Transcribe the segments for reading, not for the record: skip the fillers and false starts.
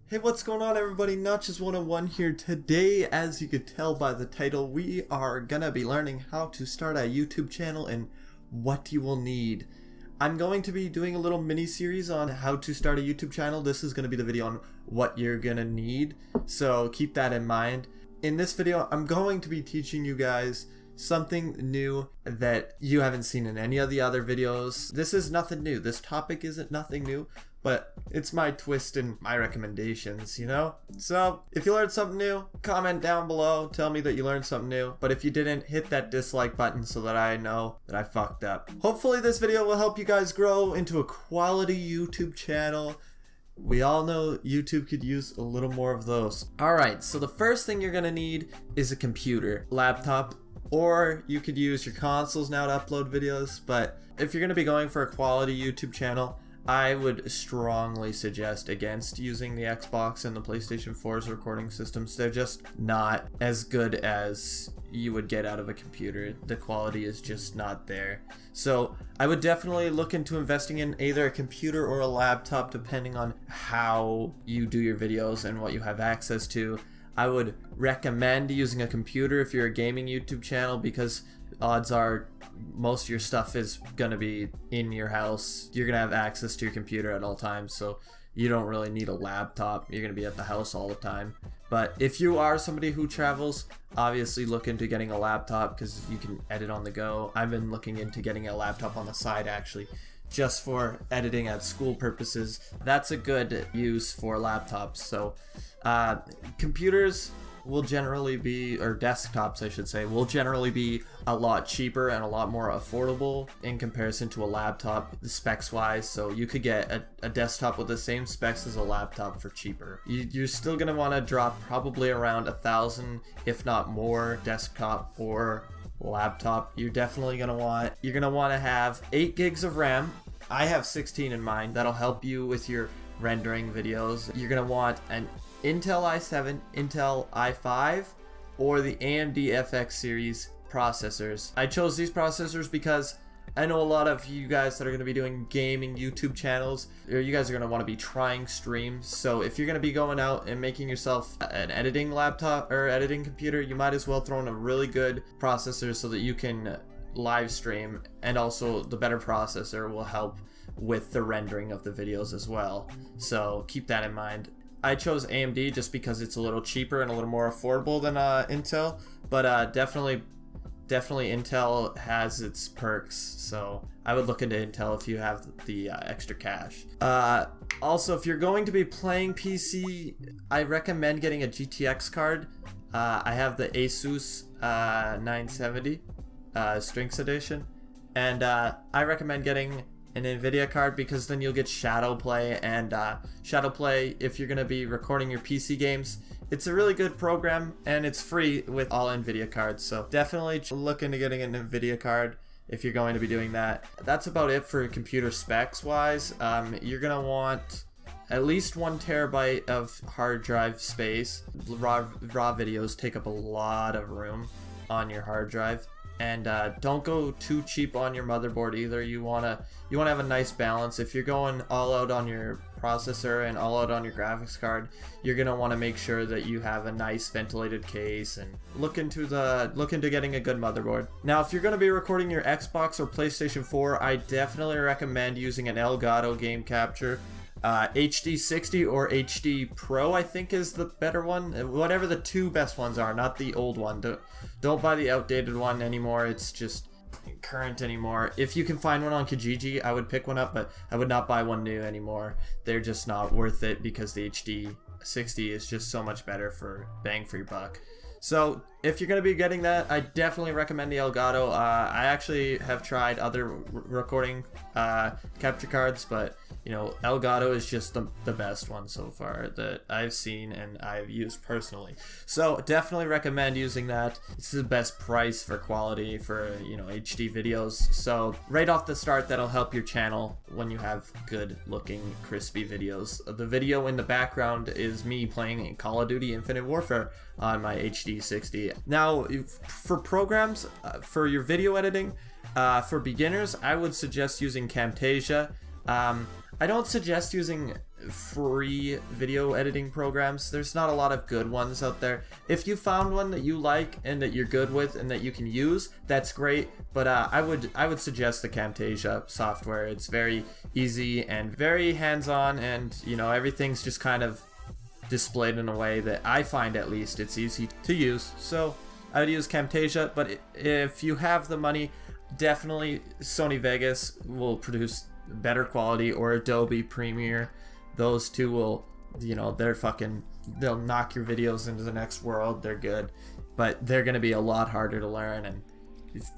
Hey, what's going on everybody? Notches 101 here. Today, as you could tell by the title, we are gonna be learning how to start a YouTube channel and what you will need. I'm going to be doing a little mini series on how to start a YouTube channel. This is gonna be the video on what you're gonna need, so keep that in mind. In this video, I'm going to be teaching you guys something new that you haven't seen in any of the other videos. This is nothing new. This topic isn't nothing new, but it's my twist and my recommendations, you know? So if you learned something new, comment down below, tell me that you learned something new. But if you didn't, hit that dislike button so that I know that I fucked up. Hopefully this video will help you guys grow into a quality YouTube channel. We all know YouTube could use a little more of those. Alright, so the first thing you're gonna need is a computer, laptop, or you could use your consoles now to upload videos. But if you're gonna be going for a quality YouTube channel, I would strongly suggest against using the Xbox and the PlayStation 4's recording systems. They're just not as good as you would get out of a computer. The quality is just not there. So I would definitely look into investing in either a computer or a laptop, depending on how you do your videos and what you have access to. I would recommend using a computer if you're a gaming YouTube channel, because odds are most of your stuff is gonna be in your house. You're gonna have access to your computer at all times, so you don't really need a laptop. You're gonna be at the house all the time. But if you are somebody who travels, obviously look into getting a laptop because you can edit on the go. I've been looking into getting a laptop on the side actually, just for editing at school purposes. That's a good use for laptops. So computers will generally be, or desktops I should say, will generally be a lot cheaper and a lot more affordable in comparison to a laptop specs wise. So you could get a desktop with the same specs as a laptop for cheaper. You're still gonna want to drop probably around $1,000 if not more, desktop or laptop. You're definitely gonna want to have 8 gigs of RAM. I have 16 in mind. That'll help you with your rendering videos. You're gonna want an Intel i7, Intel i5, or the AMD FX series processors. I chose these processors because I know a lot of you guys that are going to be doing gaming YouTube channels, or you guys are going to want to be trying streams. So if you're going to be going out and making yourself an editing laptop or editing computer, you might as well throw in a really good processor so that you can live stream, and also the better processor will help with the rendering of the videos as well. So keep that in mind. I chose AMD just because it's a little cheaper and a little more affordable than Intel, but definitely Intel has its perks, so I would look into Intel if you have the extra cash. Also, if you're going to be playing PC, I recommend getting a GTX card. I have the Asus 970 Strengths Edition, and I recommend getting an NVIDIA card because then you'll get Shadow Play, and Shadow Play, if you're going to be recording your PC games, it's a really good program and it's free with all NVIDIA cards. So definitely look into getting an NVIDIA card if you're going to be doing that. That's about it for computer specs wise. You're going to want at least 1 terabyte of hard drive space. Raw videos take up a lot of room on your hard drive. And don't go too cheap on your motherboard either. You wanna have a nice balance. If you're going all out on your processor and all out on your graphics card, you're gonna want to make sure that you have a nice ventilated case, and look into getting a good motherboard. Now, if you're gonna be recording your Xbox or PlayStation 4, I definitely recommend using an Elgato game capture. HD 60 or HD Pro I think is the better one. Whatever the two best ones are, not the old one. Don't buy the outdated one anymore. It's just current anymore. If you can find one on Kijiji, I would pick one up, but I would not buy one new anymore. They're just not worth it because the HD 60 is just so much better for bang for your buck. So if you're going to be getting that, I definitely recommend the Elgato. I actually have tried other recording capture cards, but you know, Elgato is just the best one so far that I've seen and I've used personally. So definitely recommend using that. It's the best price for quality for, you know, HD videos. So right off the start, that'll help your channel when you have good looking crispy videos. The video in the background is me playing Call of Duty Infinite Warfare on my HD 60. Now for programs, for your video editing, for beginners, I would suggest using Camtasia. I don't suggest using free video editing programs. There's not a lot of good ones out there. If you found one that you like and that you're good with and that you can use, that's great. But I would suggest the Camtasia software. It's very easy and very hands-on, and you know, everything's just kind of displayed in a way that I find, at least, it's easy to use. So I would use Camtasia. But if you have the money, definitely Sony Vegas will produce better quality, or Adobe Premiere. Those two will, you know, they'll knock your videos into the next world. They're good, but they're gonna be a lot harder to learn. And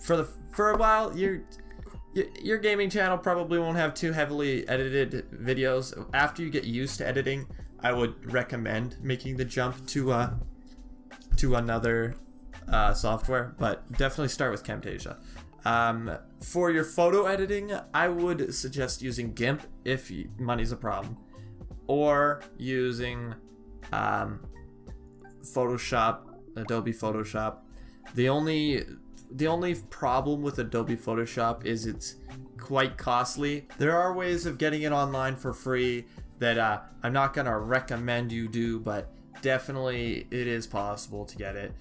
for a while, your gaming channel probably won't have too heavily edited videos. After you get used to editing, I would recommend making the jump to another software, but definitely start with Camtasia. For your photo editing, I would suggest using GIMP if money's a problem, or using Photoshop, Adobe Photoshop. The only problem with Adobe Photoshop is it's quite costly. There are ways of getting it online for free that I'm not gonna recommend you do, but definitely it is possible to get it.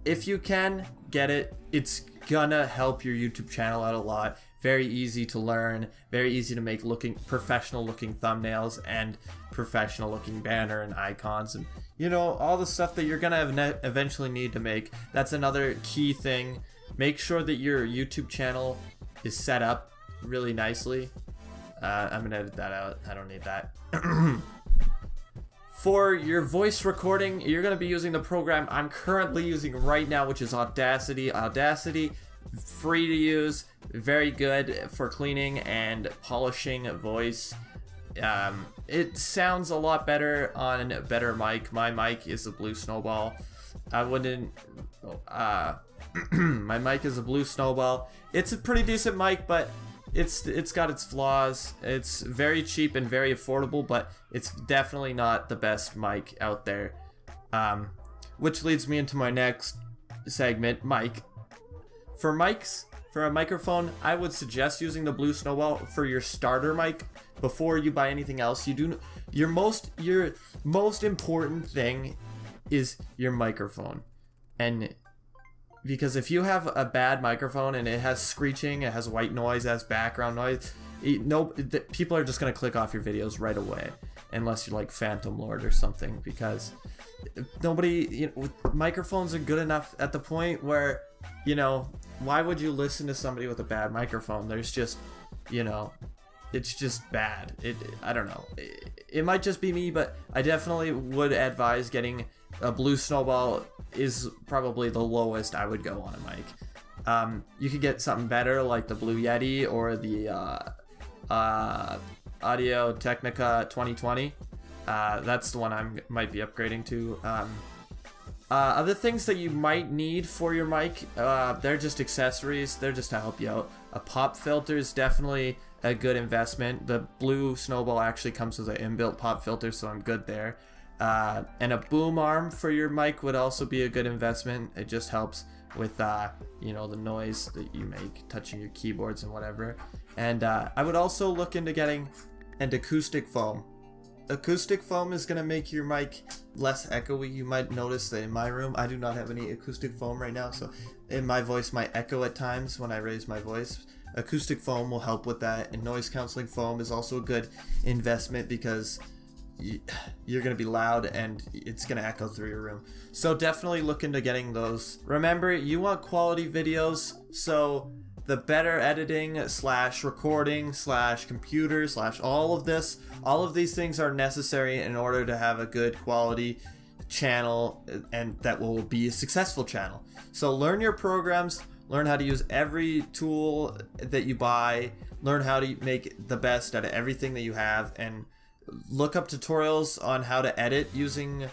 If you can get it, it's gonna help your YouTube channel out a lot. Very easy to learn, very easy to make professional looking thumbnails and professional looking banner and icons, and you know, all the stuff that you're gonna eventually need to make. That's another key thing. Make sure that your YouTube channel is set up really nicely. I'm gonna edit that out. I don't need that. For your voice recording, you're going to be using the program I'm currently using right now, which is Audacity. Audacity, free to use, very good for cleaning and polishing voice. It sounds a lot better on a better mic. My mic is a Blue Snowball. My mic is a Blue Snowball. It's a pretty decent mic, but it's got its flaws. It's very cheap and very affordable, but it's definitely not the best mic out there. Which leads me into my next segment, mic. For mics, for a microphone, I would suggest using the Blue Snowball for your starter mic before you buy anything else. Your most important thing is your microphone. And because if you have a bad microphone and it has screeching, it has white noise, it has background noise, people are just going to click off your videos right away, unless you're like Phantom Lord or something, because microphones are good enough at the point where, you know, why would you listen to somebody with a bad microphone? There's just, you know, it's just bad. I don't know. It might just be me, but I definitely would advise getting a Blue Snowball. Is probably the lowest I would go on a mic. You could get something better like the Blue Yeti or the Audio Technica 2020. That's the one I might be upgrading to. Other things that you might need for your mic, they're just accessories. They're just to help you out. A pop filter is definitely a good investment. The Blue Snowball actually comes with an inbuilt pop filter, so I'm good there. And a boom arm for your mic would also be a good investment. It just helps with you know, the noise that you make touching your keyboards and whatever. And I would also look into getting an acoustic foam. Acoustic foam is going to make your mic less echoey. You might notice that in my room I do not have any acoustic foam right now, so my voice might echo at times when I raise my voice. Acoustic foam will help with that, and noise canceling foam is also a good investment because you're going to be loud and it's going to echo through your room. So definitely look into getting those. Remember, you want quality videos, so the better editing slash recording slash computer slash all of these things are necessary in order to have a good quality channel, and that will be a successful channel. So learn your programs, learn how to use every tool that you buy, learn how to make the best out of everything that you have, and look up tutorials on how to edit using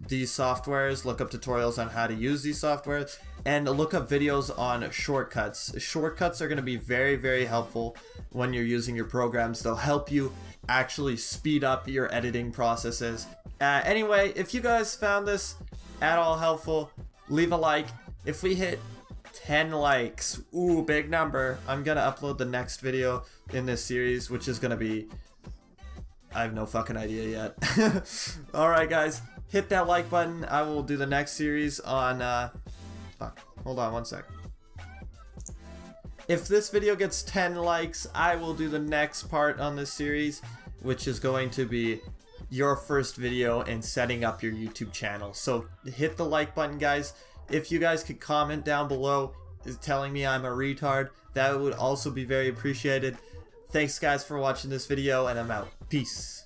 these softwares, look up tutorials on how to use these softwares, and look up videos on shortcuts. Shortcuts are going to be very, very helpful when you're using your programs. They'll help you actually speed up your editing processes. Anyway, if you guys found this at all helpful, leave a like. If we hit 10 likes, ooh, big number, I'm going to upload the next video in this series, which is going to be I have no fucking idea yet. Alright guys, hit that like button. I will do the next series on, fuck, hold on one sec. If this video gets 10 likes, I will do the next part on this series, which is going to be your first video in setting up your YouTube channel. So hit the like button, guys. If you guys could comment down below telling me I'm a retard, that would also be very appreciated. Thanks guys for watching this video, and I'm out. Peace.